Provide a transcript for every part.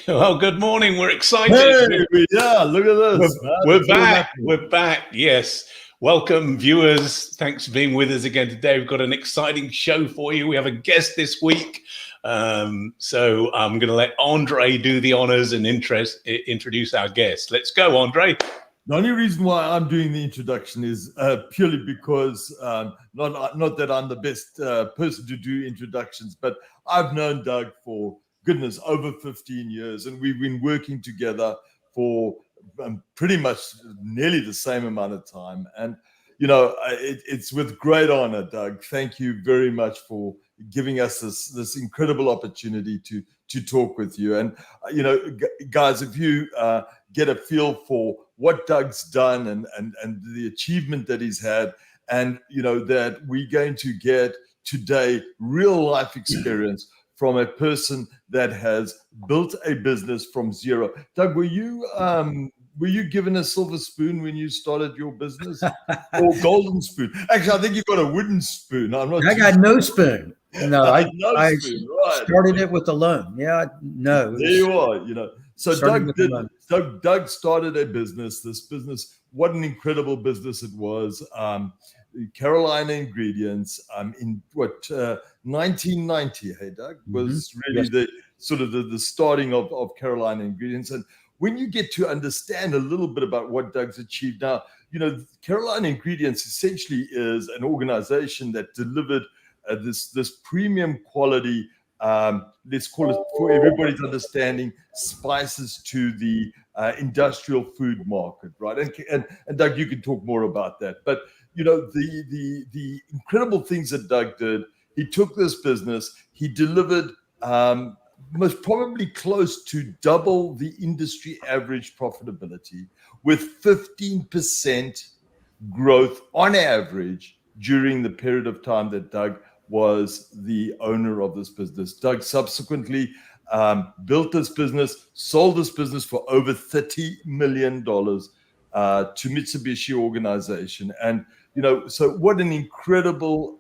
Well, good morning. We're excited. Yeah, look at this. We're back. We're back. Yes. Welcome, viewers. Thanks for being with us again today. We've got an exciting show for you. We have a guest this week. So I'm going to let Andre do the honors and introduce our guest. Let's go, Andre. The only reason why I'm doing the introduction is purely because not that I'm the best person to do introductions, but I've known Doug for goodness over 15 years, and we've been working together for pretty much nearly the same amount of time. And you know, it's with great honor, Doug. Thank you very much for giving us this incredible opportunity to talk with you. And you know, guys, if you get a feel for what Doug's done and the achievement that he's had, and you know that we're going to get today real life experience from a person that has built a business from zero. Doug, were you given a silver spoon when you started your business, or golden spoon? Actually, I think you got a wooden spoon. I got no spoon. No, I spoon, right. Started it with a loan. Yeah, no. There you are. You know, so Doug started a business. This business, what an incredible business it was. Carolina Ingredients. In 1990. Hey, Doug, was really the sort of the starting of Carolina Ingredients. And when you get to understand a little bit about what Doug's achieved now, you know, Carolina Ingredients essentially is an organization that delivered this premium quality, let's call it for everybody's understanding, spices to the industrial food market, right? And Doug, you can talk more about that. But you know, the incredible things that Doug did, he took this business, he delivered most probably close to double the industry average profitability with 15% growth on average during the period of time that Doug was the owner of this business. Doug subsequently built this business, sold this business for over $30 million to Mitsubishi organization. And, you know, so what an incredible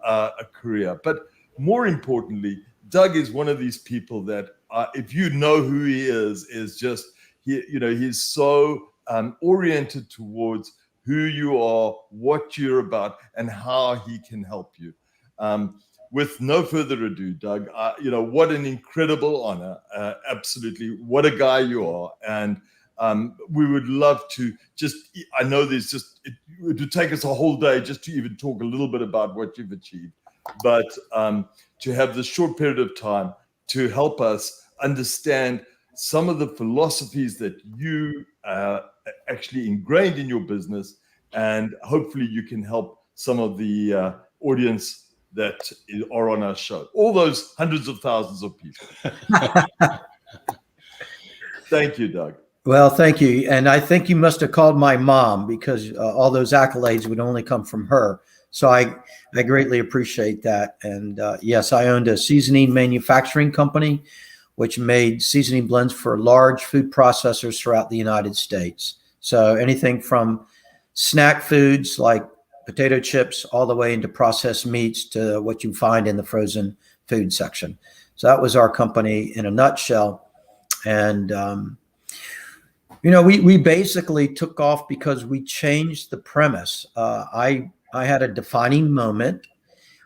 career. But more importantly, Doug is one of these people that, if you know who he is just, he's so oriented towards who you are, what you're about, and how he can help you. With no further ado, Doug, you know, what an incredible honor. Absolutely. What a guy you are. And we would love to I know it would take us a whole day just to even talk a little bit about what you've achieved. But to have this short period of time to help us understand some of the philosophies that you actually ingrained in your business, and hopefully you can help some of the audience that are on our show, all those hundreds of thousands of people. Thank you, Doug. Well, thank you. And I think you must have called my mom, because all those accolades would only come from her. So I greatly appreciate that. And yes, I owned a seasoning manufacturing company, which made seasoning blends for large food processors throughout the United States. So anything from snack foods like potato chips all the way into processed meats to what you find in the frozen food section. So that was our company in a nutshell. And, you know, we basically took off because we changed the premise. I had a defining moment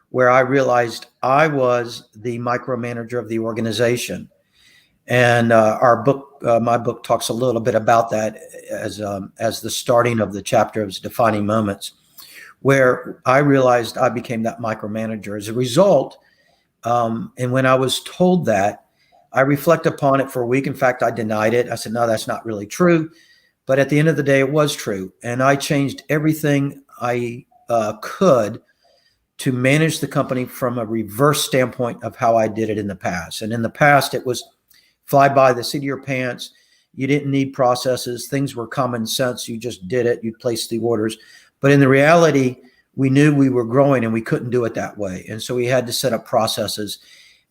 where I realized I was the micromanager of the organization. And my book talks a little bit about that as the starting of the chapter of defining moments, where I realized I became that micromanager. As a result, and when I was told that, I reflected upon it for a week. In fact, I denied it. I said, no, that's not really true. But at the end of the day, it was true. And I changed everything I could to manage the company from a reverse standpoint of how I did it in the past. And in the past, it was fly by the seat of your pants. You didn't need processes. Things were common sense. You just did it. You placed the orders. But in the reality, we knew we were growing and we couldn't do it that way. And so we had to set up processes.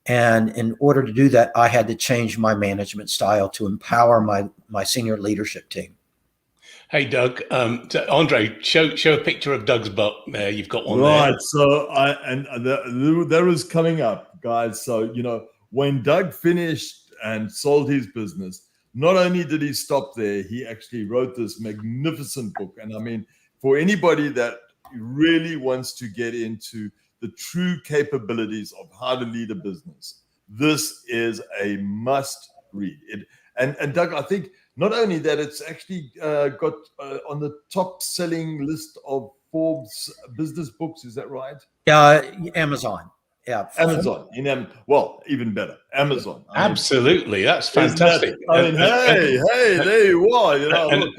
And in order to do that, I had to change my management style to empower my senior leadership team. Hey, Doug. Andre, show a picture of Doug's butt there. You've got one right, there. Right. So that was coming up, guys. So, you know, when Doug finished and sold his business, not only did he stop there, he actually wrote this magnificent book. And I mean, for anybody that really wants to get into the true capabilities of how to lead a business, this is a must read. And Doug, I think not only that, it's actually got on the top selling list of Forbes business books. Is that right? Amazon. Yeah. Amazon. Well, even better. Amazon. Absolutely. That's fantastic. Hey, there you are. Look,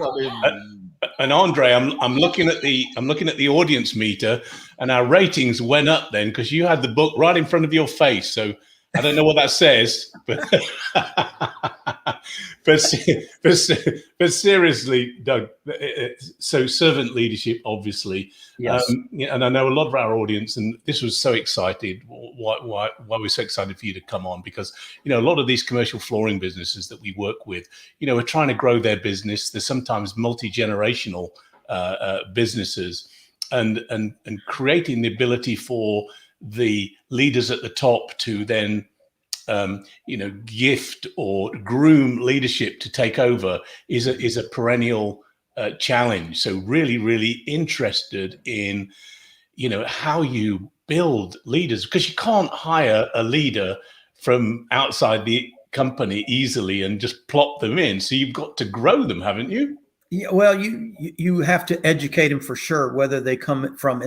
and Andre, I'm looking at the audience meter, and our ratings went up then because you had the book right in front of your face. So I don't know what that says, but but seriously, Doug. So servant leadership, obviously, yes. And I know a lot of our audience, and this was so excited. Why we're so excited for you to come on, because a lot of these commercial flooring businesses that we work with, are trying to grow their business. They're sometimes multi-generational businesses, and creating the ability for the leaders at the top to then gift or groom leadership to take over is a perennial challenge. So really interested in how you build leaders, because you can't hire a leader from outside the company easily and just plop them in. So you've got to grow them, haven't you? Yeah, well, you have to educate them for sure, whether they come from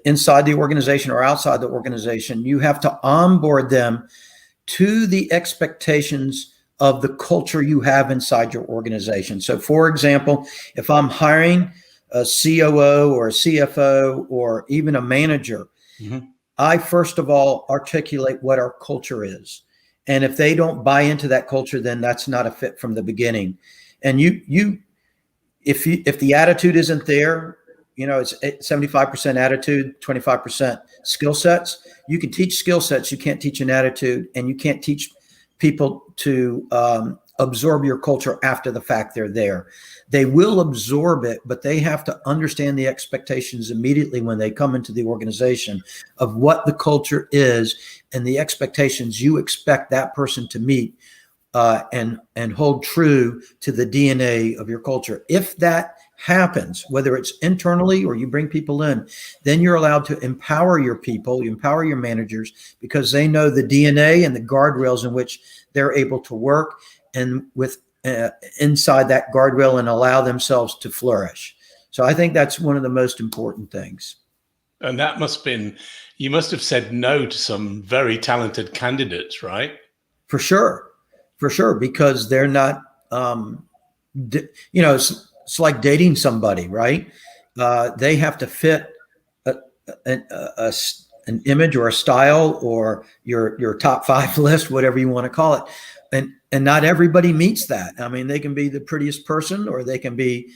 inside the organization or outside the organization. You have to onboard them to the expectations of the culture you have inside your organization. So, for example, if I'm hiring a COO or a CFO or even a manager, I first of all articulate what our culture is. And if they don't buy into that culture, then that's not a fit from the beginning. And if the attitude isn't there, it's 75% attitude, 25% skill sets. You can teach skill sets. You can't teach an attitude, and you can't teach people to absorb your culture after the fact they're there. They will absorb it, but they have to understand the expectations immediately when they come into the organization of what the culture is and the expectations you expect that person to meet and hold true to the DNA of your culture. If that happens, whether it's internally or you bring people in, then you're allowed to empower your people, you empower your managers, because they know the DNA and the guardrails in which they're able to work and with inside that guardrail and allow themselves to flourish. So I think that's one of the most important things. And that you must have said no to some very talented candidates, right? For sure, because they're not, it's like dating somebody, right? They have to fit an image or a style or your top 5 list, whatever you want to call it. And not everybody meets that. I mean, they can be the prettiest person or they can be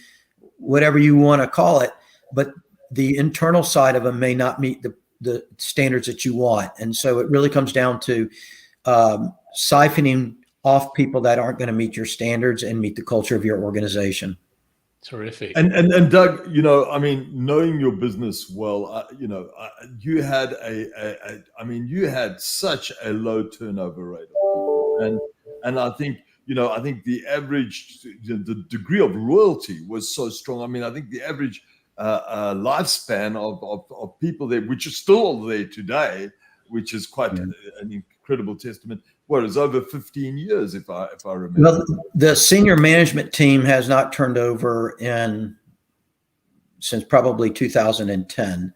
whatever you want to call it, but the internal side of them may not meet the standards that you want. And so it really comes down to siphoning off people that aren't going to meet your standards and meet the culture of your organization. Terrific. And Doug, knowing your business well, you had you had such a low turnover rate, and I think the average, the degree of loyalty was so strong. I mean, I think the average lifespan of people there, which is still there today, which is quite an incredible testament. What is over 15 years, if I remember. Well, the senior management team has not turned over since probably 2010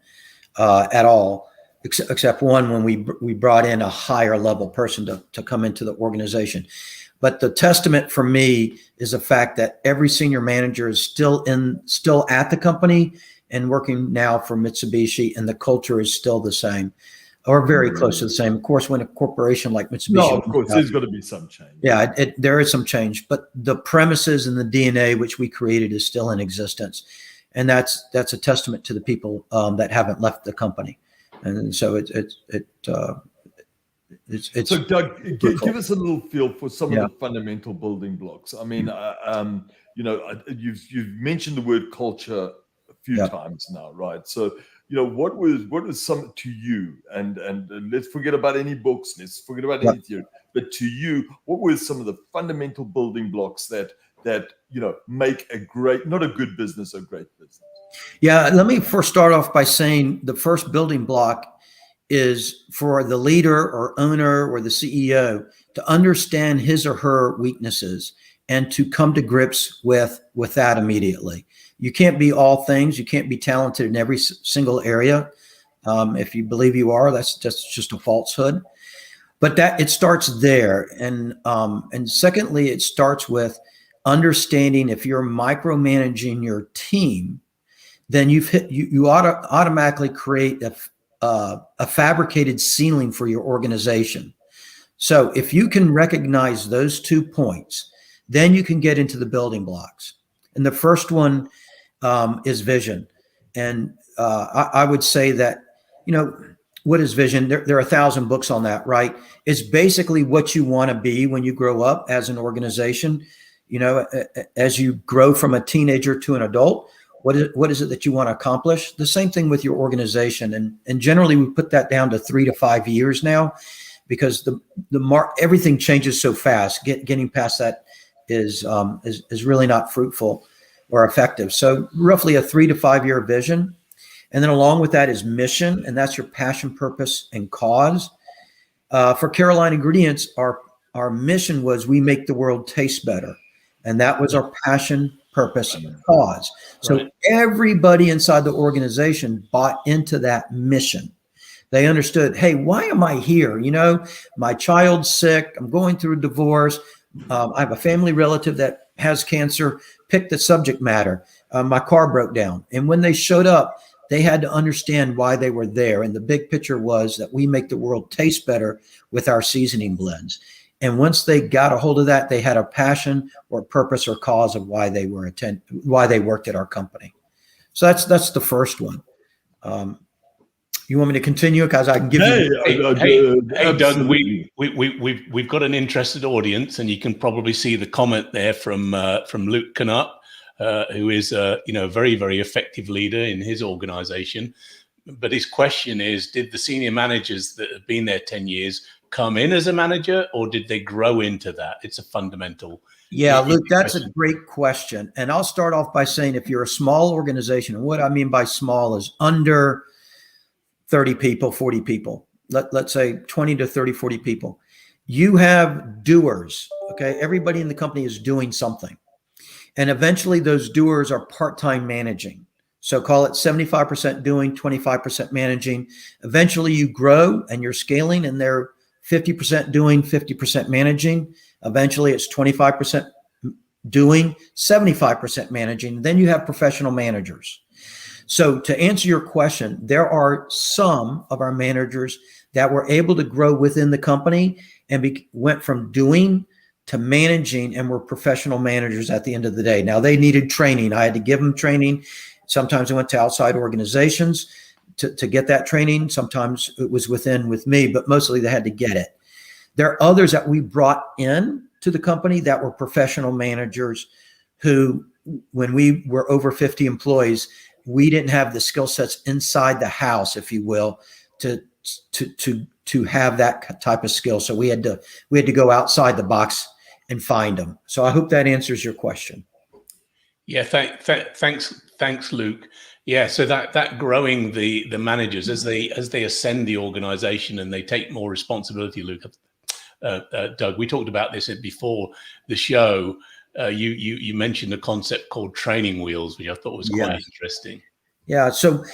at all, except one when we brought in a higher level person to come into the organization. But the testament for me is the fact that every senior manager is still at the company and working now for Mitsubishi, and the culture is still the same. Or very close to the same. Of course, when a corporation like Mitsubishi, no, of course, there's got to be some change. Yeah, there is some change, but the premises and the DNA which we created is still in existence, and that's a testament to the people that haven't left the company, and so it's. So, Doug, give us a little feel for some of the fundamental building blocks. I mean, you've mentioned the word culture a few times now, right? So. What was some to you, and let's forget about any books, let's forget about any theory, but to you, what were some of the fundamental building blocks that make a great, not a good business, a great business? Yeah, let me first start off by saying the first building block is for the leader or owner or the CEO to understand his or her weaknesses and to come to grips with that immediately. You can't be all things. You can't be talented in every single area. If you believe you are, that's just a falsehood. But that it starts there, and secondly, it starts with understanding if you're micromanaging your team, then you automatically create a fabricated ceiling for your organization. So if you can recognize those 2 points, then you can get into the building blocks. And the first one is vision. And I would say that, what is vision? There are 1,000 books on that, right? It's basically what you want to be when you grow up as an organization. As you grow from a teenager to an adult, what is it that you want to accomplish? The same thing with your organization. And generally we put that down to 3 to 5 years now, because everything changes so fast. Getting past that is really not fruitful or effective. So roughly a 3 to 5 year vision. And then along with that is mission, and that's your passion, purpose, and cause. For Caroline Ingredients, our mission was we make the world taste better. And that was our passion, purpose, and cause. So everybody inside the organization bought into that mission. They understood, hey, why am I here? My child's sick. I'm going through a divorce. I have a family relative that has cancer. Pick the subject matter. My car broke down. And when they showed up, they had to understand why they were there. And the big picture was that we make the world taste better with our seasoning blends. And once they got a hold of that, they had a passion or purpose or cause of why they worked at our company. So that's the first one. You want me to continue? Because I can give you. Hey, Doug, we've got an interested audience, and you can probably see the comment there from Luke Canutt, who is a very, very effective leader in his organization. But his question is, did the senior managers that have been there 10 years come in as a manager, or did they grow into that? It's a fundamental. Yeah, Luke, that's a great question. And I'll start off by saying, if you're a small organization, and what I mean by small is under 30 people, 40 people, let's say 20 to 30, 40 people, you have doers. Okay. Everybody in the company is doing something. And eventually those doers are part-time managing. So call it 75% doing, 25% managing. Eventually you grow and you're scaling, and they're 50% doing, 50% managing. Eventually it's 25% doing, 75% managing. Then you have professional managers. So to answer your question, there are some of our managers that were able to grow within the company and went from doing to managing, and were professional managers at the end of the day. Now, they needed training. I had to give them training. Sometimes I went to outside organizations to get that training. Sometimes it was with me, but mostly they had to get it. There are others that we brought in to the company that were professional managers who, when we were over 50 employees, we didn't have the skill sets inside the house, if you will, to have that type of skill. So we had to go outside the box and find them. So I hope that answers your question. Yeah, thanks, Luke. Yeah, so that growing the managers as they ascend the organization and they take more responsibility, Luke, Doug, we talked about this before the show. You mentioned a concept called training wheels, which I thought was quite interesting. Yeah. So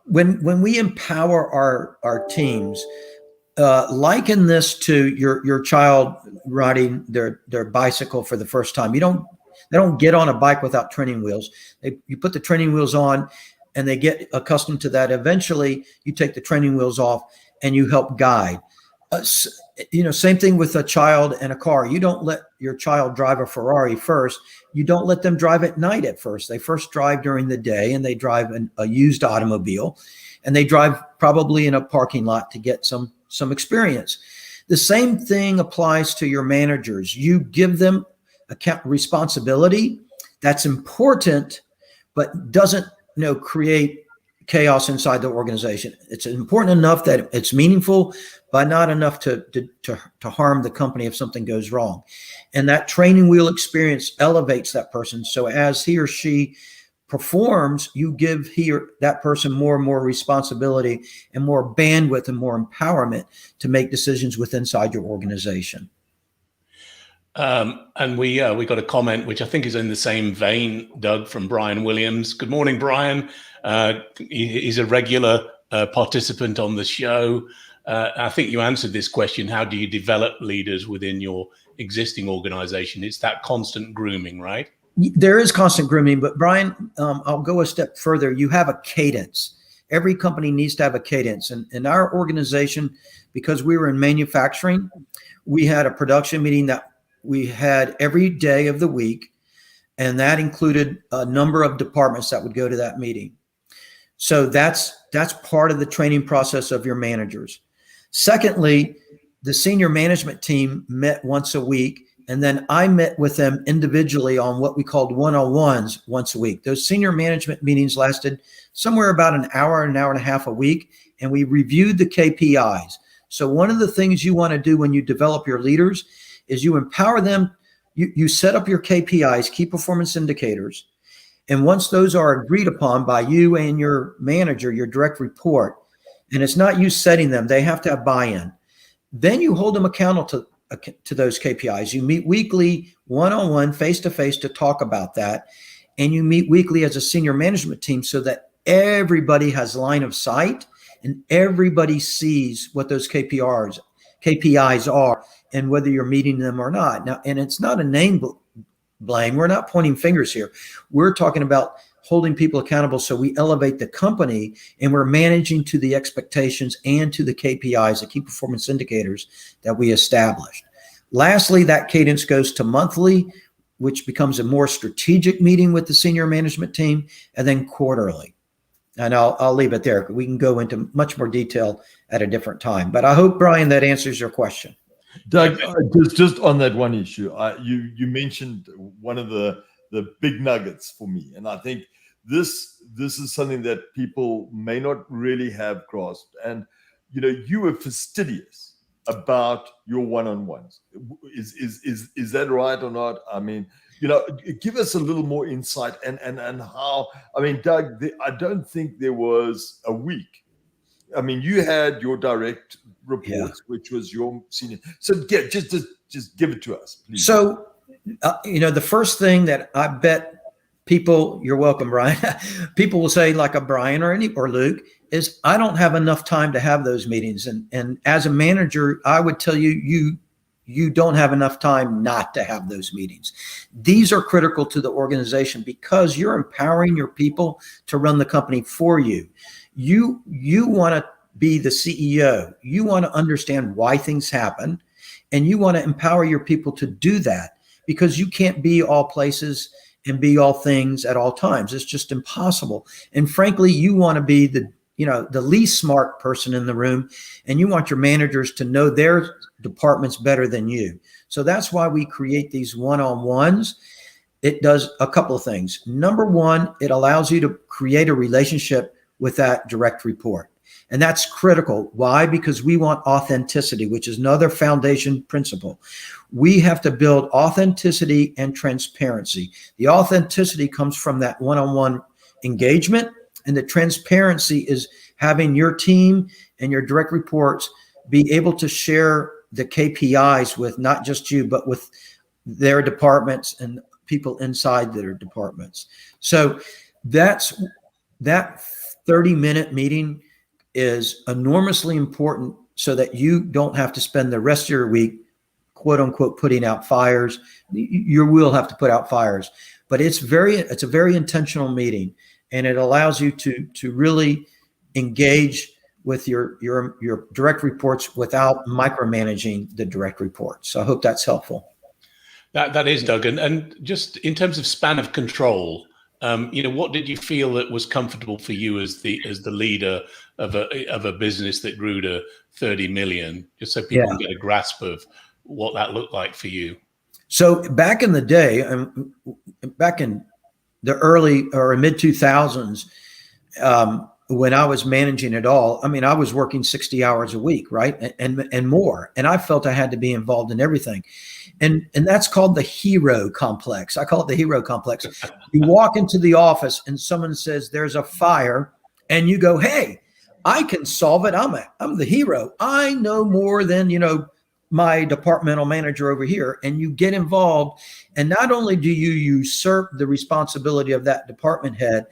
when we empower our teams, liken this to your child riding their bicycle for the first time. They don't get on a bike without training wheels. You put the training wheels on and they get accustomed to that. Eventually you take the training wheels off and you help guide. Same thing with a child and a car. You don't let your child drive a Ferrari first. You don't let them drive at night at first. They first drive during the day, and they drive a used automobile, and they drive probably in a parking lot to get some experience. The same thing applies to your managers. You give them responsibility that's important, but doesn't create chaos inside the organization. It's important enough that it's meaningful, but not enough to harm the company if something goes wrong. And that training wheel experience elevates that person. So as he or she performs, you give that person more and more responsibility and more bandwidth and more empowerment to make decisions inside your organization. And we got a comment which I think is in the same vein, Doug, from Brian Williams. Good morning, Brian. He's a regular participant on the show. I think you answered this question: how do you develop leaders within your existing organization? It's that constant grooming, right? There is constant grooming, but Brian, I'll go a step further. You have a cadence. Every company needs to have a cadence. And in our organization, because we were in manufacturing, we had a production meeting that we had every day of the week, and that included a number of departments that would go to that meeting. So that's part of the training process of your managers. Secondly, the senior management team met once a week, and then I met with them individually on what we called one-on-ones once a week. Those senior management meetings lasted somewhere about an hour and a half a week, and we reviewed the KPIs. So one of the things you want to do when you develop your leaders is you empower them. You set up your KPIs, key performance indicators, and once those are agreed upon by you and your manager, your direct report, and it's not you setting them, they have to have buy-in. Then you hold them accountable to those KPIs. You meet weekly, one-on-one, face-to-face to talk about that. And you meet weekly as a senior management team so that everybody has line of sight and everybody sees what those KPIs are and whether you're meeting them or not. Now, and it's not a name blame. We're not pointing fingers here. We're talking about holding people accountable so we elevate the company and we're managing to the expectations and to the KPIs, the key performance indicators that we established. Lastly, that cadence goes to monthly, which becomes a more strategic meeting with the senior management team, and then quarterly. And I'll leave it there. We can go into much more detail at a different time. But I hope, Brian, that answers your question. Doug, just on that one issue, you mentioned one of the big nuggets for me, and I think this is something that people may not really have grasped. And you were fastidious about your one-on-ones. Is that right or not? I mean, give us a little more insight and how. I mean, Doug, I don't think there was a week. I mean, you had your direct reports, which was your senior. So just give it to us, please. So, the first thing that I bet people, you're welcome, Brian. People will say, like a Brian or Luke, is I don't have enough time to have those meetings. And as a manager, I would tell you don't have enough time not to have those meetings. These are critical to the organization because you're empowering your people to run the company for you. You want to be the CEO. You want to understand why things happen, and you want to empower your people to do that because you can't be all places and be all things at all times. It's just impossible. And frankly, you want to be the least smart person in the room, and you want your managers to know their departments better than you. So that's why we create these one-on-ones. It does a couple of things. Number one, it allows you to create a relationship with that direct report. And that's critical. Why? Because we want authenticity, which is another foundation principle. We have to build authenticity and transparency. The authenticity comes from that one-on-one engagement, and the transparency is having your team and your direct reports be able to share the KPIs with not just you, but with their departments and people inside their departments. So that 30-minute meeting is enormously important so that you don't have to spend the rest of your week, quote unquote, putting out fires. You will have to put out fires, but it's a very intentional meeting, and it allows you to really engage with your direct reports without micromanaging the direct reports. So I hope that's helpful. That is, Doug. And just in terms of span of control, what did you feel that was comfortable for you as the leader of a business that grew to 30 million, just so people can get a grasp of what that looked like for you? So back in the day, back in the early or mid 2000s, when I was managing it all, I mean, I was working 60 hours a week, right? And more. And I felt I had to be involved in everything. And that's called the hero complex. I call it the hero complex. You walk into the office and someone says, there's a fire, and you go, hey, I can solve it. I'm the hero. I know more than, my departmental manager over here. And you get involved. And not only do you usurp the responsibility of that department head,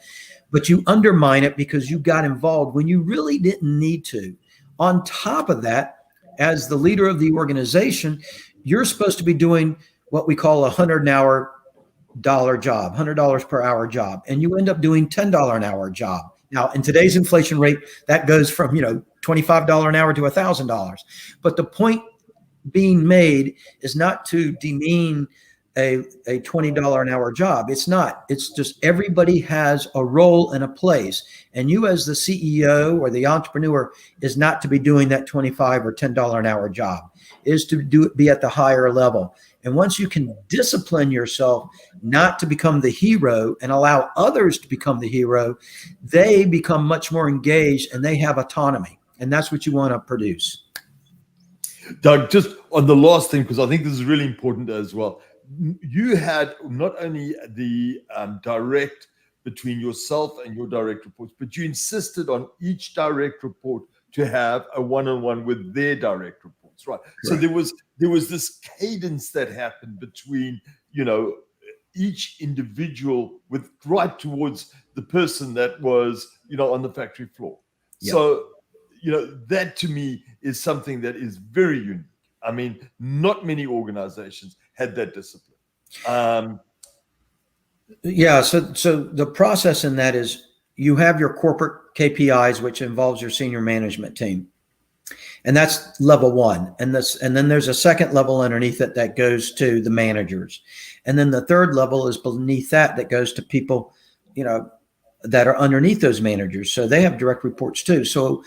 but you undermine it because you got involved when you really didn't need to. On top of that, as the leader of the organization, you're supposed to be doing what we call a $100 job, $100 per hour job, and you end up doing $10 an hour job. Now, in today's inflation rate, that goes from $25 an hour to $1,000. But the point being made is not to demean a $20 an hour job. It's not. It's just everybody has a role and a place. And you as the CEO or the entrepreneur is not to be doing that $25 or $10 an hour job. It is to be at the higher level. And once you can discipline yourself not to become the hero and allow others to become the hero, they become much more engaged and they have autonomy. And that's what you want to produce. Doug, just on the last thing, because I think this is really important as well. You had not only the direct between yourself and your direct reports, but you insisted on each direct report to have a one-on-one with their direct reports, right? Correct. So there was this cadence that happened between, each individual with right towards the person that was, on the factory floor. Yep. So, that to me is something that is very unique. I mean, not many organizations had that discipline. Yeah. So the process in that is you have your corporate KPIs, which involves your senior management team. And that's level one. And then there's a second level underneath it that goes to the managers. And then the third level is beneath that goes to people, that are underneath those managers. So they have direct reports too. So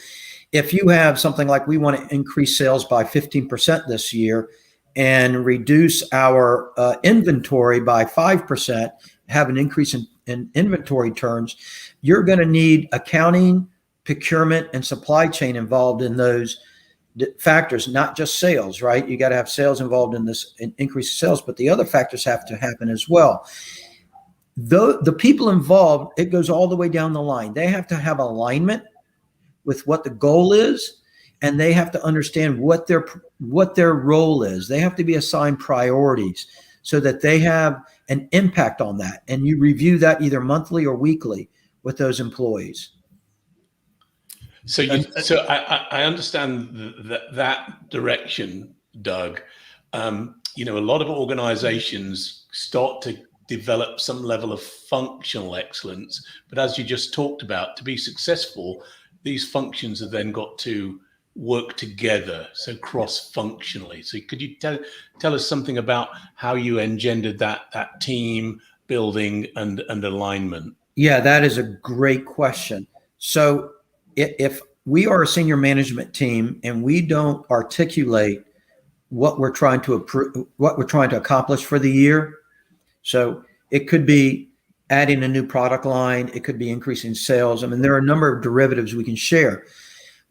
if you have something like we want to increase sales by 15% this year and reduce our inventory by 5%, have an increase in inventory turns, you're going to need accounting, procurement, and supply chain involved in those factors, not just sales, right? You got to have sales involved in this increase of sales, but the other factors have to happen as well. The people involved, it goes all the way down the line. They have to have alignment with what the goal is, and they have to understand what their role is. They have to be assigned priorities so that they have an impact on that. And you review that either monthly or weekly with those employees. So I understand that direction, Doug. A lot of organizations start to develop some level of functional excellence, but as you just talked about, to be successful, these functions have then got to work together, so cross-functionally. So could you tell us something about how you engendered that team building and alignment? Yeah, that is a great question. So if we are a senior management team and we don't articulate what we're trying to accomplish for the year, so it could be adding a new product line, it could be increasing sales. I mean, there are a number of derivatives we can share.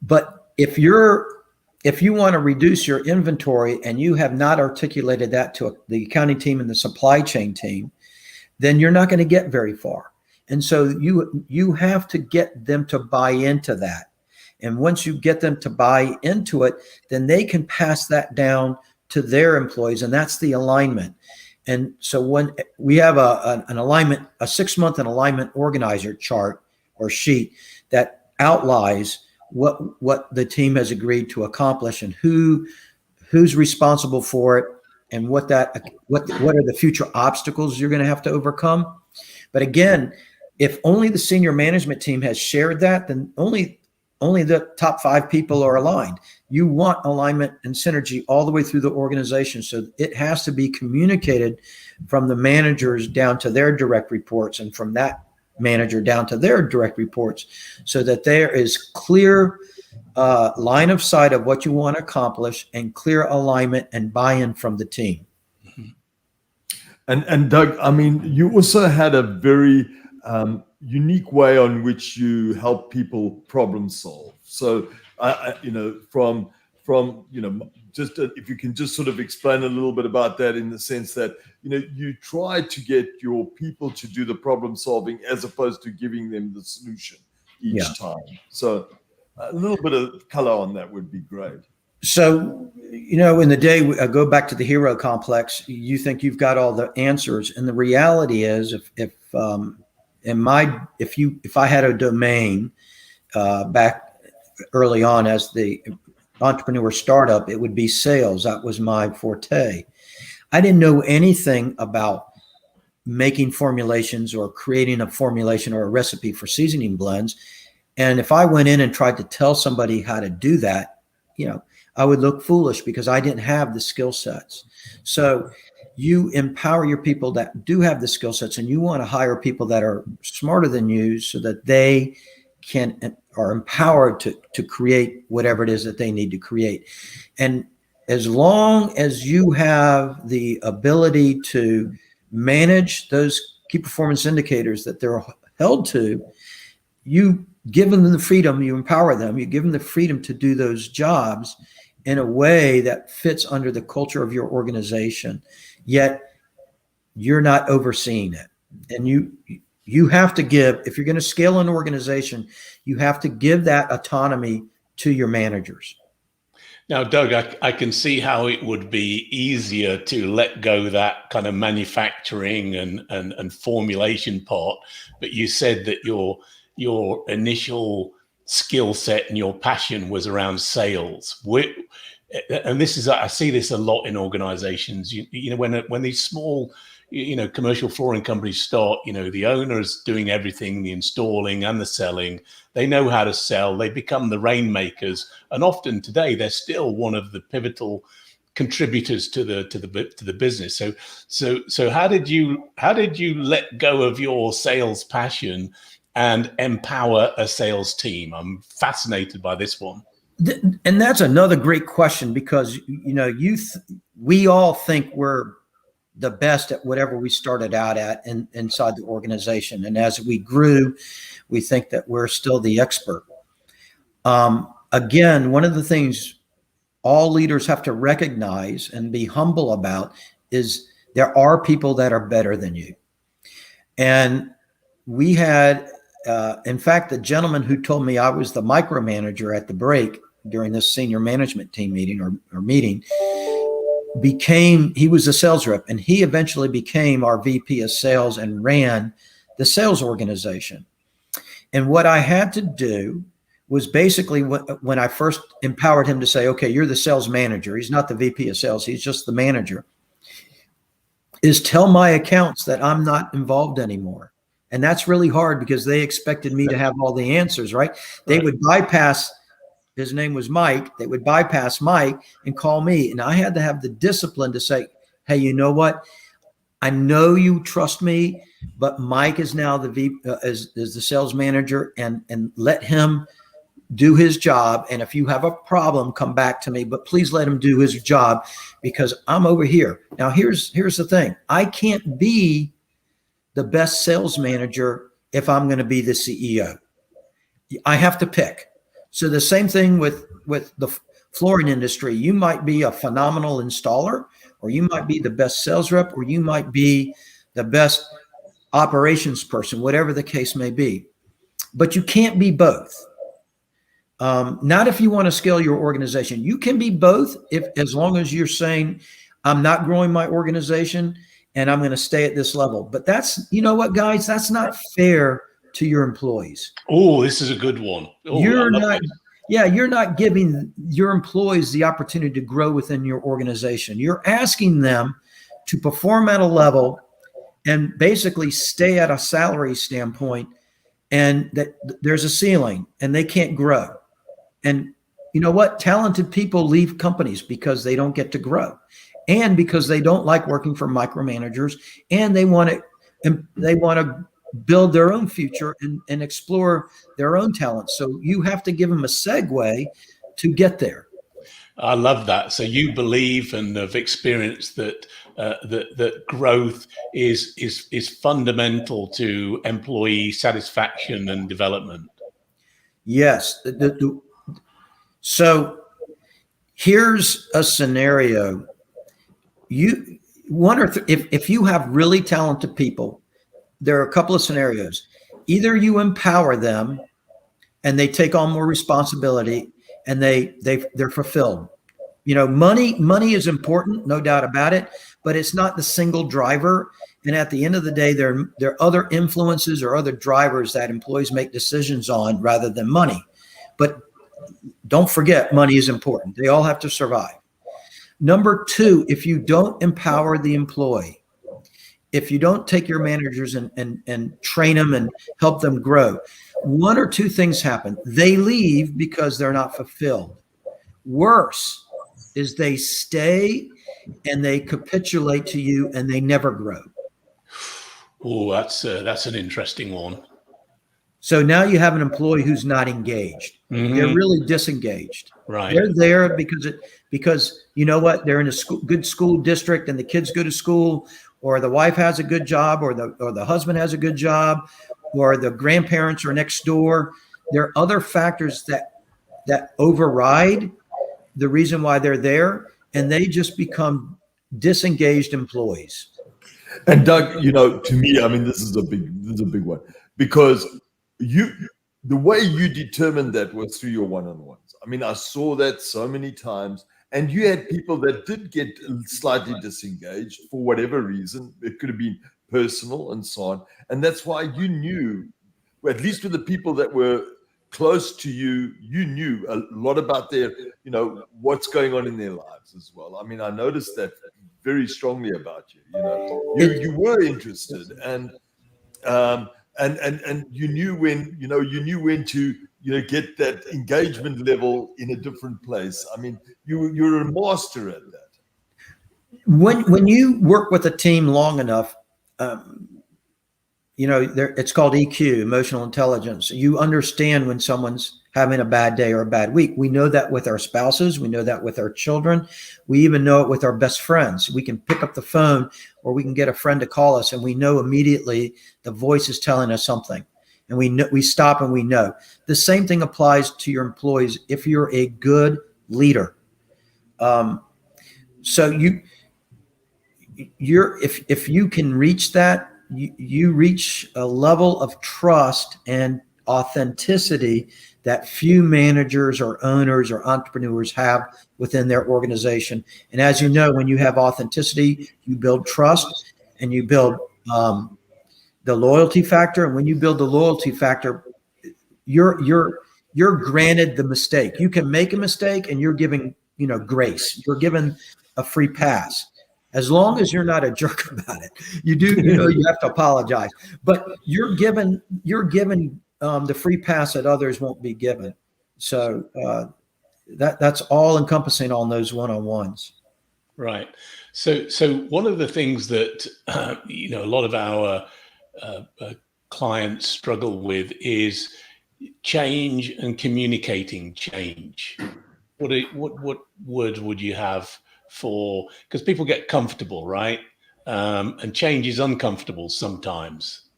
But if you want to reduce your inventory and you have not articulated that to the accounting team and the supply chain team, then you're not going to get very far. And so you have to get them to buy into that. And once you get them to buy into it, then they can pass that down to their employees, and that's the alignment. And so when we have an alignment, a 6-month alignment organizer chart or sheet that outlines what the team has agreed to accomplish and who's responsible for it and what are the future obstacles you're going to have to overcome. But again, if only the senior management team has shared that, then only the top 5 people are aligned. You want alignment and synergy all the way through the organization. So it has to be communicated from the managers down to their direct reports and from that manager down to their direct reports so that there is clear line of sight of what you want to accomplish and clear alignment and buy-in from the team. And Doug, I mean, you also had a very unique way on which you help people problem solve. So, just if you can just sort of explain a little bit about that, in the sense that, you try to get your people to do the problem solving as opposed to giving them the solution each time. So a little bit of color on that would be great. So, in the day, I go back to the hero complex. You think you've got all the answers, and the reality is, if I had a domain back early on as the entrepreneur startup, it would be sales. That was my forte. I didn't know anything about making formulations or creating a formulation or a recipe for seasoning blends. And if I went in and tried to tell somebody how to do that, I would look foolish because I didn't have the skill sets. So you empower your people that do have the skill sets, and you want to hire people that are smarter than you so that they are empowered to create whatever it is that they need to create. And as long as you have the ability to manage those key performance indicators that they're held to, you give them the freedom, you empower them, you give them the freedom to do those jobs in a way that fits under the culture of your organization, yet you're not overseeing it. And you have to give, if you're going to scale an organization, you have to give that autonomy to your managers. Now, Doug, I can see how it would be easier to let go that kind of manufacturing and formulation part, but you said that your initial skill set and your passion was around sales. And this is, I see this a lot in organizations. When these small, commercial flooring companies start, the owner's doing everything, the installing and the selling. They know how to sell. They become the rainmakers, and often today they're still one of the pivotal contributors to the business. So how did you let go of your sales passion and empower a sales team? I'm fascinated by this one. And that's another great question, because we all think we're the best at whatever we started out at inside the organization, and as we grew, we think that we're still the expert. Again, one of the things all leaders have to recognize and be humble about is there are people that are better than you. And we had, in fact, the gentleman who told me I was the micromanager at the break during this senior management team meeting or meeting, he was a sales rep, and he eventually became our VP of sales and ran the sales organization. And what I had to do was basically, when I first empowered him to say, okay, you're the sales manager. He's not the VP of sales. He's just the manager, is tell my accounts that I'm not involved anymore. And that's really hard because they expected me to have all the answers, right? They would bypass, his name was Mike. They would bypass Mike and call me. And I had to have the discipline to say, hey, you know what? I know you trust me, but Mike is now is the sales manager, and let him do his job. And if you have a problem, come back to me, but please let him do his job, because I'm over here. Now, here's the thing. I can't be the best sales manager if I'm going to be the CEO. I have to pick. So the same thing with the flooring industry. You might be a phenomenal installer, or you might be the best sales rep, or you might be the best operations person, whatever the case may be. But you can't be both. Not if you want to scale your organization. You can be both as long as you're saying, I'm not growing my organization and I'm going to stay at this level. But you know what, guys, that's not fair to your employees. Oh, this is a good one. You're not giving your employees the opportunity to grow within your organization. You're asking them to perform at a level and basically stay at a salary standpoint, and that there's a ceiling and they can't grow. And you know what? Talented people leave companies because they don't get to grow, and because they don't like working for micromanagers, and they want to build their own future and explore their own talents. So you have to give them a segue to get there. I love that. So you believe and have experienced that that growth is fundamental to employee satisfaction and development. Yes. So here's a scenario. If you have really talented people, there are a couple of scenarios. Either you empower them and they take on more responsibility and they're fulfilled. Money is important, no doubt about it, but it's not the single driver. And at the end of the day, there are other influences or other drivers that employees make decisions on rather than money. But don't forget, money is important. They all have to survive. Number two, if you don't empower the employee, if you don't take your managers and train them and help them grow, one or two things happen. They leave because they're not fulfilled. Worse is they stay and they capitulate to you and they never grow. Oh, that's an interesting one. So now you have an employee who's not engaged. Mm-hmm. They're really disengaged. Right. They're there because you know what? They're in a good school district and the kids go to school, or the wife has a good job, or the husband has a good job, or the grandparents are next door. There are other factors that override the reason why they're there, and they just become disengaged employees. And Doug, to me, I mean, this is a big one, because the way you determined that was through your one-on-ones. I mean, I saw that so many times, and you had people that did get slightly disengaged for whatever reason. It could have been personal and so on. And that's why you knew, at least with the people that were close to you, you knew a lot about their, what's going on in their lives as well. I mean, I noticed that very strongly about you. You were interested, and you knew when to get that engagement level in a different place. I mean, you're a master at that. When you work with a team long enough, it's called EQ, emotional intelligence. You understand when someone's having a bad day or a bad week. We know that with our spouses. We know that with our children. We even know it with our best friends. We can pick up the phone, or we can get a friend to call us, and we know immediately the voice is telling us something. And we stop and we know. The same thing applies to your employees if you're a good leader. So if you can reach that, you reach a level of trust and authenticity that few managers or owners or entrepreneurs have within their organization. And as you know, when you have authenticity, you build trust and you build the loyalty factor. And when you build the loyalty factor, you're granted the mistake. You can make a mistake and you're giving, grace. You're given a free pass. As long as you're not a jerk about it, you have to apologize, but you're given the free pass that others won't be given. So that's all encompassing on those one-on-ones. Right. So one of the things that a lot of our clients struggle with is change and communicating change. What word would you have for, because people get comfortable, right? And change is uncomfortable sometimes.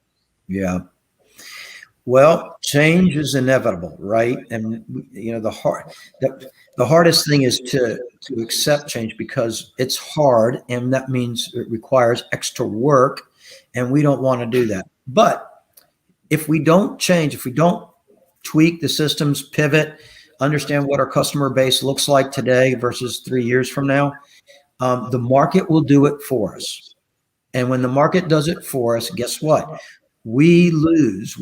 Yeah. Well, change is inevitable, right? And the hardest thing is to accept change, because it's hard, and that means it requires extra work, and we don't want to do that. But if we don't change, if we don't tweak the systems, pivot, understand what our customer base looks like today versus 3 years from now, the market will do it for us. And when the market does it for us, guess what? We lose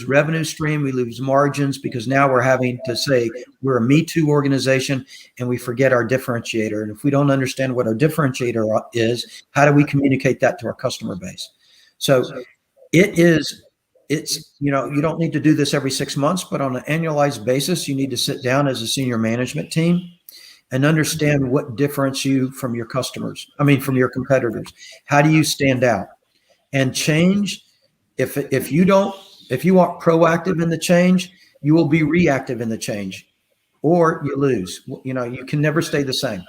revenue stream, we lose margins, because now we're having to say we're a Me Too organization, and we forget our differentiator. And if we don't understand what our differentiator is, how do we communicate that to our customer base? So you don't need to do this every 6 months, but on an annualized basis, you need to sit down as a senior management team and understand what differentiates you from your from your competitors. How do you stand out? And change, if you aren't proactive in the change, you will be reactive in the change, or you lose. You can never stay the same.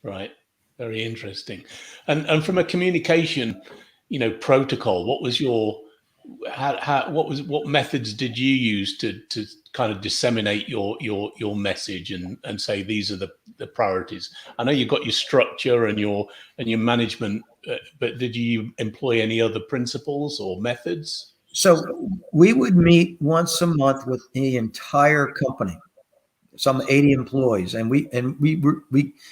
Right. Very interesting. And from a communication, protocol, what was your what methods did you use to kind of disseminate your message and say these are the priorities? I know you've got your structure and your management, but did you employ any other principles or methods? So we would meet once a month with the entire company, some 80 employees, and we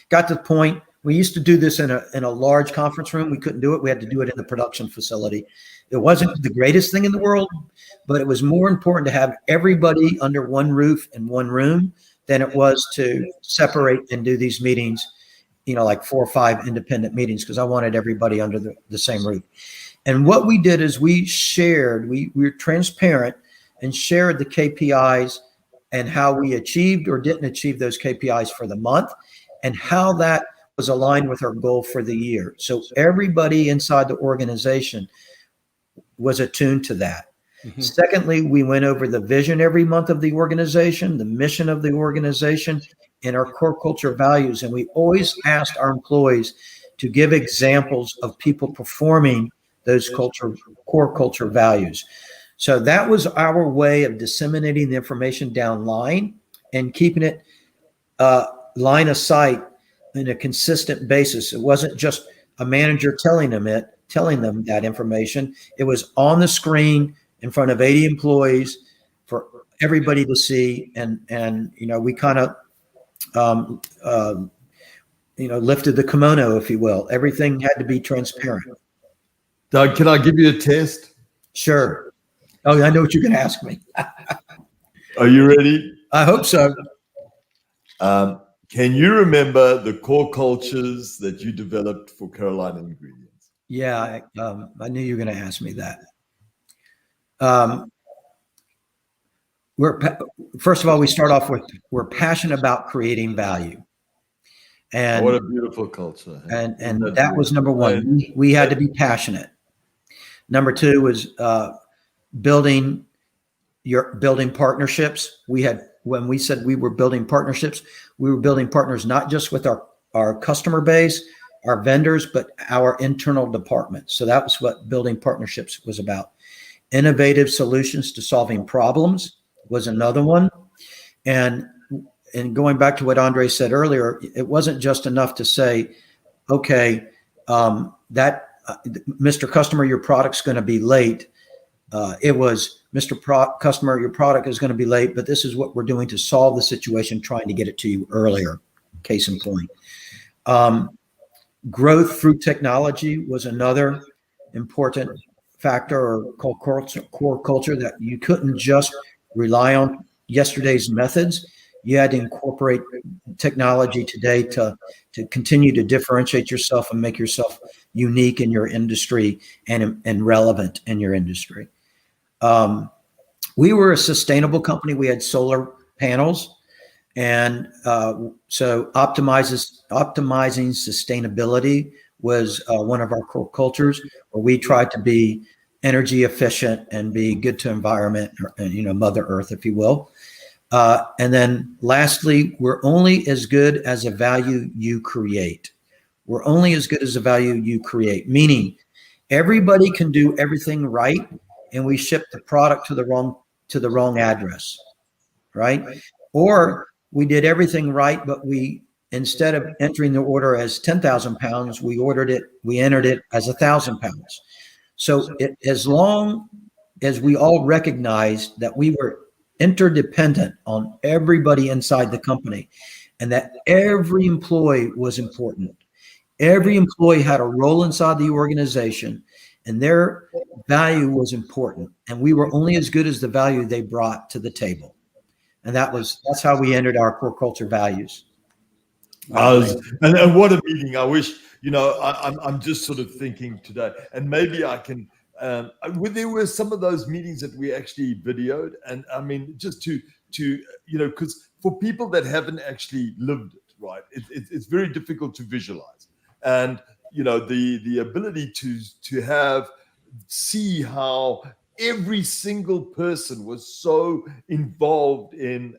got to the point. We used to do this in a large conference room. We couldn't do it. We had to do it in the production facility. It wasn't the greatest thing in the world, but it was more important to have everybody under one roof in one room than it was to separate and do these meetings, like 4 or 5 independent meetings, because I wanted everybody under the same roof. And what we did is we were transparent and shared the KPIs and how we achieved or didn't achieve those KPIs for the month and how that was aligned with our goal for the year. So everybody inside the organization was attuned to that. Mm-hmm. Secondly, we went over the vision every month of the organization, the mission of the organization, and our core culture values. And we always asked our employees to give examples of people performing those core culture values. So that was our way of disseminating the information down line and keeping it line of sight in a consistent basis. It wasn't just a manager telling them that information. It was on the screen in front of 80 employees for everybody to see. And we kind of lifted the kimono, if you will. Everything had to be transparent. Doug, can I give you a test? Sure. Oh, I know what you're going to ask me. Are you ready? I hope so. Can you remember the core cultures that you developed for Carolina Ingredients? Yeah, I knew you were going to ask me that. First of all, we start off with we're passionate about creating value. And what a beautiful culture. And that was number one. We had to be passionate. Number two was building partnerships. When we said we were building partnerships, we were building partners not just with our customer base, our vendors, but our internal departments. So that was what building partnerships was about. Innovative solutions to solving problems was another one. And going back to what Andre said earlier, it wasn't just enough to say, okay, Mr. Customer, your product's going to be late. It was, Mr. Customer, your product is going to be late, but this is what we're doing to solve the situation, trying to get it to you earlier. Case in point. Growth through technology was another important factor or core culture, that you couldn't just rely on yesterday's methods. You had to incorporate technology today to continue to differentiate yourself and make yourself unique in your industry and relevant in your industry. We were a sustainable company. We had solar panels, and so optimizing sustainability was one of our core cultures, where we tried to be energy efficient and be good to environment, Mother Earth, if you will. And then lastly, we're only as good as a value you create. We're only as good as the value you create, meaning everybody can do everything right, and we ship the product to the wrong address, right? Or we did everything right, but we, instead of entering the order as 10,000 pounds, we entered it as 1,000 pounds. So as long as we all recognized that we were interdependent on everybody inside the company, and that every employee was important. Every employee had a role inside the organization, and their value was important. And we were only as good as the value they brought to the table. And that's how we entered our core culture values. And what a meeting. I wish, I'm just sort of thinking today, and maybe I can, there were some of those meetings that we actually videoed. And I mean, just to because for people that haven't actually lived it, right, it's very difficult to visualize. And, the ability to see how every single person was so involved in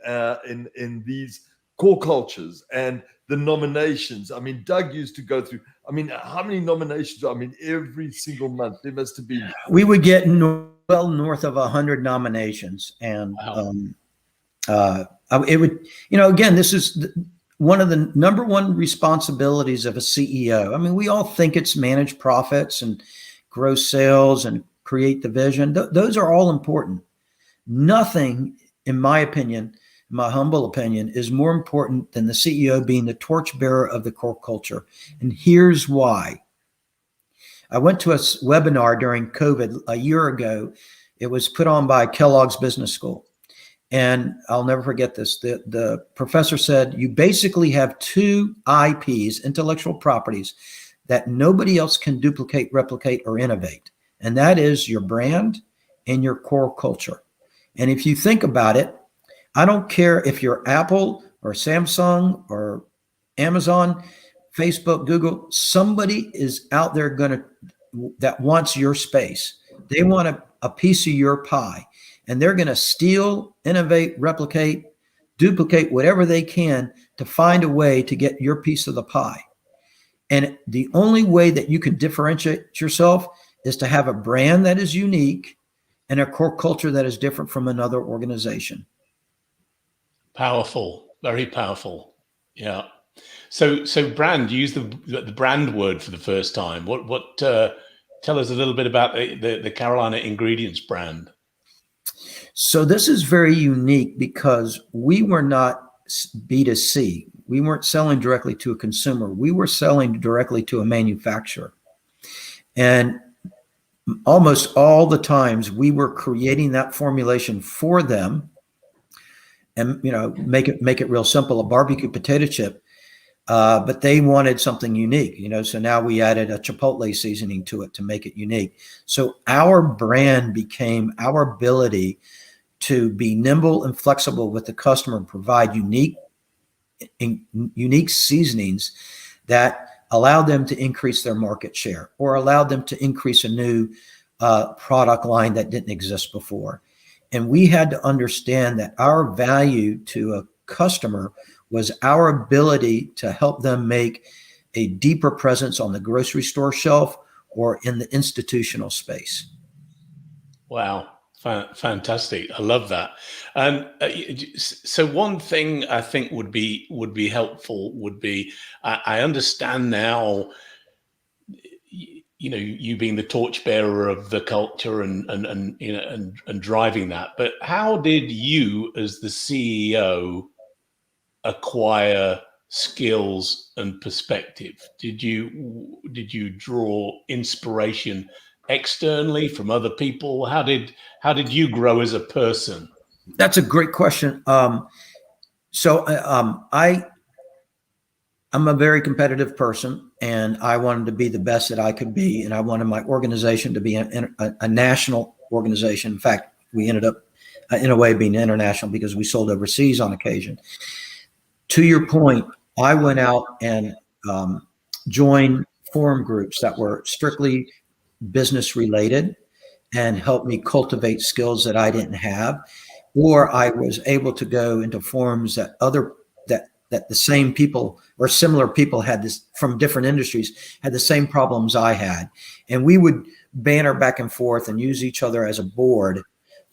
these core cultures and the nominations. I mean, Doug used to go through, I mean, how many nominations? I mean, every single month there must have been. We would get well north of 100 nominations. And it would, again, this is one of the number one responsibilities of a CEO. I mean, we all think it's manage profits and grow sales and create the vision. Those are all important. Nothing, in my opinion, my humble opinion, is more important than the CEO being the torchbearer of the core culture. And here's why. I went to a webinar during COVID a year ago. It was put on by Kellogg's Business School. And I'll never forget this. The professor said, you basically have two IPs, intellectual properties, that nobody else can duplicate, replicate, or innovate. And that is your brand and your core culture. And if you think about it, I don't care if you're Apple or Samsung or Amazon, Facebook, Google, somebody is out there that wants your space. They want a piece of your pie, and they're going to steal, innovate, replicate, duplicate whatever they can to find a way to get your piece of the pie. And the only way that you can differentiate yourself is to have a brand that is unique and a core culture that is different from another organization. Powerful, very powerful. Yeah. So brand, you used the brand word for the first time. What tell us a little bit about the Carolina Ingredients brand. So this is very unique because we were not B2C. We weren't selling directly to a consumer. We were selling directly to a manufacturer. And almost all the times we were creating that formulation for them. And make it real simple, a barbecue potato chip, but they wanted something unique, so now we added a chipotle seasoning to it to make it unique. So our brand became our ability to be nimble and flexible with the customer and provide unique seasonings that allowed them to increase their market share or allowed them to increase a new product line that didn't exist before. And we had to understand that our value to a customer was our ability to help them make a deeper presence on the grocery store shelf or in the institutional space. Wow. Fantastic. I love that. So one thing I think would be helpful would be, I understand now, you being the torchbearer of the culture and driving that. But how did you, as the CEO, acquire skills and perspective? Did you draw inspiration externally from other people? How did you grow as a person? That's a great question. I'm a very competitive person, and I wanted to be the best that I could be. And I wanted my organization to be a national organization. In fact, we ended up in a way being international because we sold overseas on occasion. To your point, I went out and joined forum groups that were strictly business related and helped me cultivate skills that I didn't have, or I was able to go into forums that that the same people or similar people had this from different industries had the same problems I had. And we would banter back and forth and use each other as a board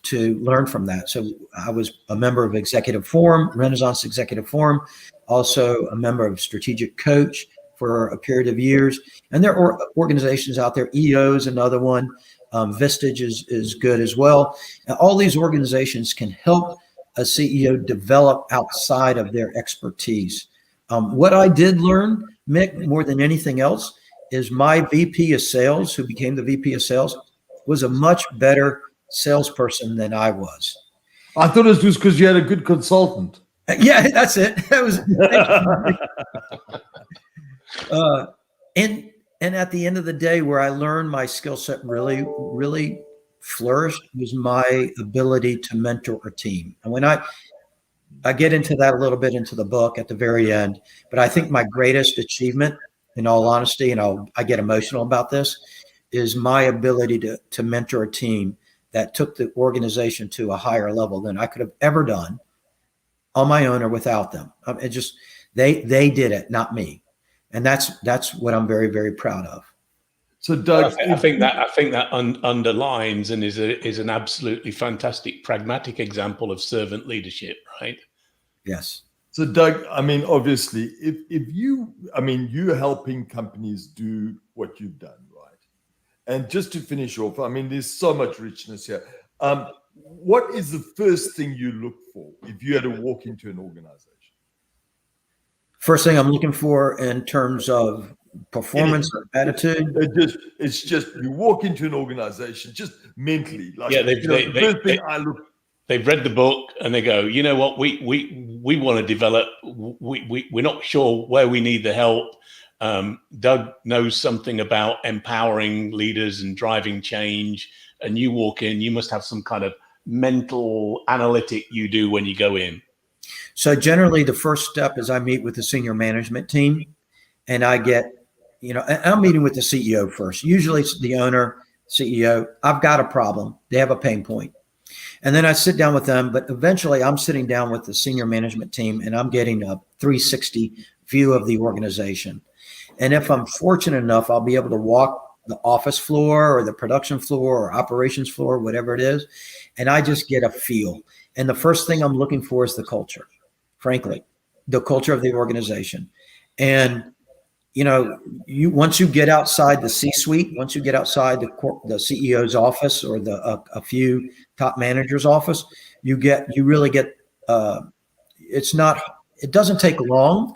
to learn from that. So I was a member of Executive Forum, Renaissance Executive Forum, also a member of Strategic Coach for a period of years. And there are organizations out there, EO is another one, Vistage is good as well. And all these organizations can help a CEO develop outside of their expertise. What I did learn, Mick, more than anything else, is my VP of sales, who became the VP of sales, was a much better salesperson than I was. I thought it was because you had a good consultant. Yeah, that's it. That was. And at the end of the day, where I learned my skill set really, really flourished was my ability to mentor a team. And when I get into that a little bit into the book at the very end, but I think my greatest achievement, in all honesty, and I get emotional about this, is my ability to mentor a team that took the organization to a higher level than I could have ever done on my own or without them. It just, they did it, not me. And that's what I'm very, very proud of. So Doug, I think that underlines and is an absolutely fantastic pragmatic example of servant leadership, right? Yes. So Doug, I mean, obviously, if you're helping companies do what you've done, right? And just to finish off, I mean, there's so much richness here. What is the first thing you look for if you had to walk into an organization? First thing I'm looking for in terms of performance or attitude. It's just you walk into an organization just mentally. Like, yeah, they've read the book and they go, you know what, we want to develop. We're not sure where we need the help. Doug knows something about empowering leaders and driving change. And you walk in, you must have some kind of mental analytic you do when you go in. So generally the first step is I meet with the senior management team, and I get, I'm meeting with the CEO first. Usually it's the owner, CEO. I've got a problem. They have a pain point. And then I sit down with them, but eventually I'm sitting down with the senior management team and I'm getting a 360 view of the organization. And if I'm fortunate enough, I'll be able to walk the office floor or the production floor or operations floor, whatever it is. And I just get a feel. And the first thing I'm looking for is the culture, frankly, the culture of the organization. And, once you get outside the C-suite, once you get outside the CEO's office or a few top managers' office, you really get, it doesn't take long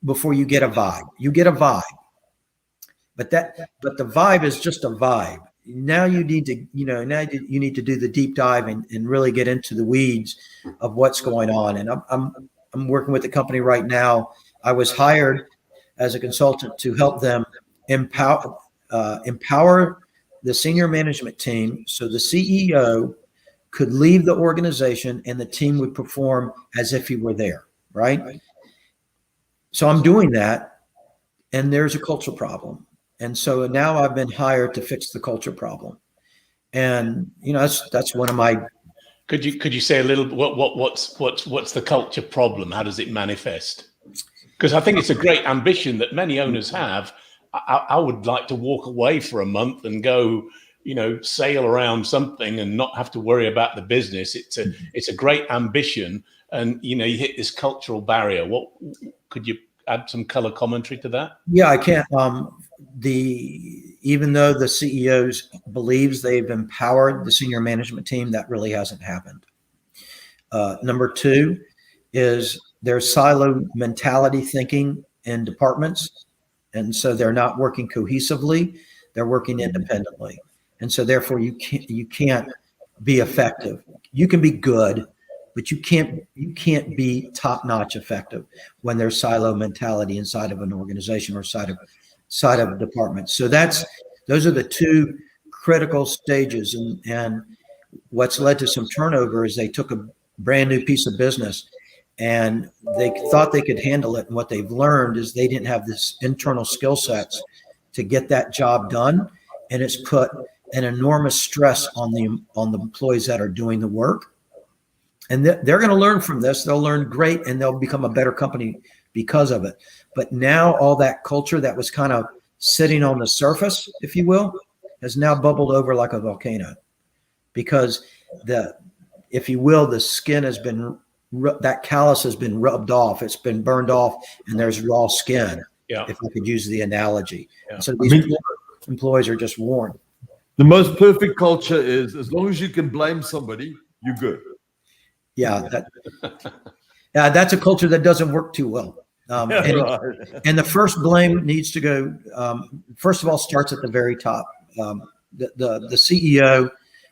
before you get a vibe. You get a vibe, but the vibe is just a vibe. Now you need to, you need to do the deep dive and really get into the weeds of what's going on. And I'm working with the company right now. I was hired as a consultant to help them empower the senior management team so the CEO could leave the organization and the team would perform as if he were there, right? So I'm doing that, and there's a culture problem. And so now I've been hired to fix the culture problem. And that's one of my. Could you say a little what's the culture problem? How does it manifest? Because I think it's a great ambition that many owners have. I would like to walk away for a month and go, sail around something and not have to worry about the business. It's a great ambition, and you hit this cultural barrier. What could you add some color commentary to that? Yeah, I can't. Even though the CEOs believes they've empowered the senior management team, that really hasn't happened. Number two is there's silo mentality thinking in departments. And so they're not working cohesively, they're working independently. And so therefore you can't be effective. You can be good, but you can't be top-notch effective when there's silo mentality inside of an organization or side of a department. So those are the two critical stages. And what's led to some turnover is they took a brand new piece of business and they thought they could handle it. And what they've learned is they didn't have this internal skill sets to get that job done. And it's put an enormous stress on the employees that are doing the work. And they're going to learn from this. They'll learn great, and they'll become a better company because of it. But now all that culture that was kind of sitting on the surface, if you will, has now bubbled over like a volcano, because the skin has been, that callus has been rubbed off. It's been burned off, and there's raw skin. Yeah. If I could use the analogy. Yeah. So these employees are just worn. The most perfect culture is as long as you can blame somebody, you're good. Yeah, that's a culture that doesn't work too well. And the first blame needs to go, first of all, starts at the very top. The CEO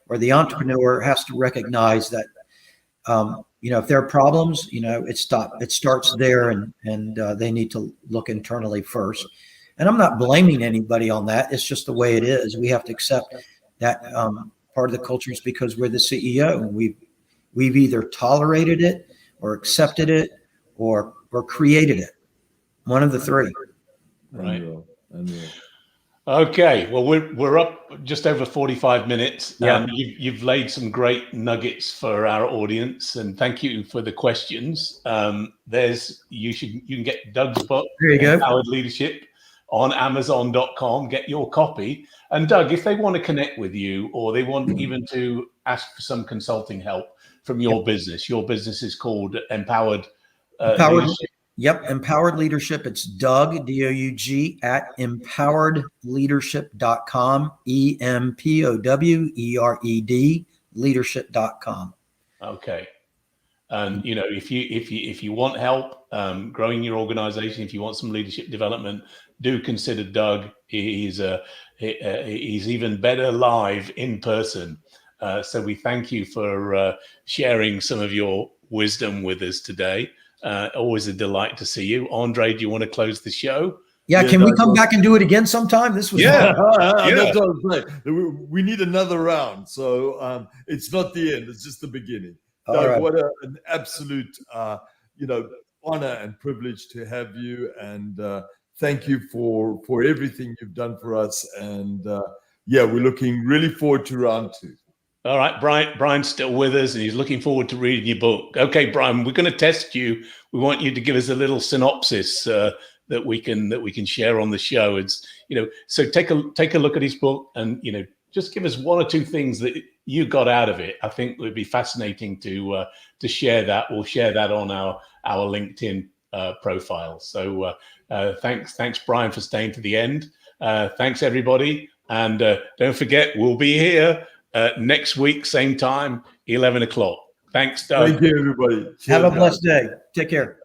or the entrepreneur has to recognize that, if there are problems, it starts there, and they need to look internally first. And I'm not blaming anybody on that. It's just the way it is. We have to accept that part of the culture is because we're the CEO, and we've either tolerated it or accepted it or created it. One of the three. Right. Okay, well, we're up just over 45 minutes. Yeah. You've laid some great nuggets for our audience, and thank you for the questions. You can get Doug's book, There you go. Empowered Leadership, on Amazon.com. Get your copy. And Doug, if they want to connect with you, or they want even to ask for some consulting help from your business is called Empowered Leadership. Yep, Empowered Leadership. It's Doug, D-O-U-G, at empoweredleadership.com, EMPOWERED, leadership.com. Okay. And if you want help growing your organization, if you want some leadership development, do consider Doug. He's even better live in person. So we thank you for sharing some of your wisdom with us today. Always a delight to see you. Andre, do you want to close the show? Yeah, can we come back and do it again sometime? This was fun. That's what I'm saying. We need another round. So it's not the end. It's just the beginning. Doug, right. What an absolute honor and privilege to have you. And thank you for everything you've done for us. And we're looking really forward to round 2. All right, Brian's still with us, and he's looking forward to reading your book. Okay, Brian, we're going to test you. We want you to give us a little synopsis that we can share on the show. It's so take a look at his book, and just give us 1 or 2 things that you got out of it. I think it would be fascinating to share that. We'll share that on our LinkedIn profile. So thanks, Brian, for staying to the end. Thanks, everybody, and don't forget, we'll be here next week, same time, 11 o'clock. Thanks, Doug. Thank you, everybody. Have a blessed day. Take care.